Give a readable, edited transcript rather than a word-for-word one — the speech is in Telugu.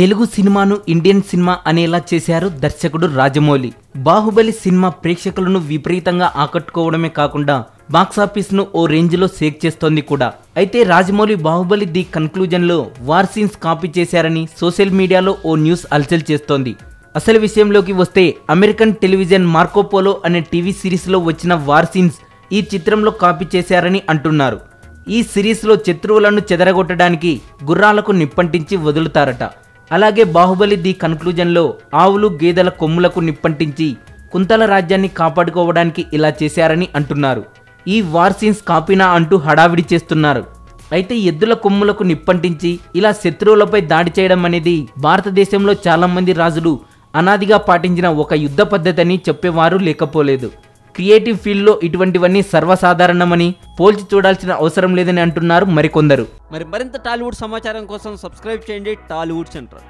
తెలుగు సినిమాను ఇండియన్ సినిమా అనేలా చేశారు దర్శకుడు రాజమౌళి. బాహుబలి సినిమా ప్రేక్షకులను విపరీతంగా ఆకట్టుకోవడమే కాకుండా బాక్సాఫీస్ ను ఓ రేంజ్ లో షేక్ చేస్తోంది కూడా. అయితే రాజమౌళి బాహుబలి ది కన్క్లూజన్ లో వార్ సీన్స్ కాపీ చేశారని సోషల్ మీడియాలో ఓ న్యూస్ హల్చల్ చేస్తోంది. అసలు విషయంలోకి వస్తే అమెరికన్ టెలివిజన్ మార్కోపోలో అనే టీవీ సిరీస్ లో వచ్చిన వార్ సీన్స్ ఈ చిత్రంలో కాపీ చేశారని అంటున్నారు. ఈ సిరీస్ లో శత్రువులను చెదరగొట్టడానికి గుర్రాలకు నిప్పంటించి వదులుతారట. అలాగే బాహుబలి ది కన్క్లూజన్ లో ఆవులు గేదెల కొమ్ములకు నిప్పంటించి కుంతల రాజ్యాన్ని కాపాడుకోవడానికి ఇలా చేశారని అంటున్నారు. ఈ వార్ సీన్స్ కాపీనా అంటూ హడావిడి చేస్తున్నారు. అయితే ఎద్దుల కొమ్ములకు నిప్పంటించి ఇలా శత్రువులపై దాడి చేయడం అనేది భారతదేశంలో చాలా మంది రాజులు అనాదిగా పాటించిన ఒక యుద్ధ పద్ధతి అని చెప్పేవారు లేకపోలేదు. క్రియేటివ్ ఫీల్డ్లో ఇటువంటివన్నీ సర్వసాధారణమని, పోల్చి చూడాల్సిన అవసరం లేదని అంటున్నారు మరికొందరు. మరింత టాలీవుడ్ సమాచారం కోసం సబ్స్క్రైబ్ చేయండి టాలీవుడ్ సెంటర్.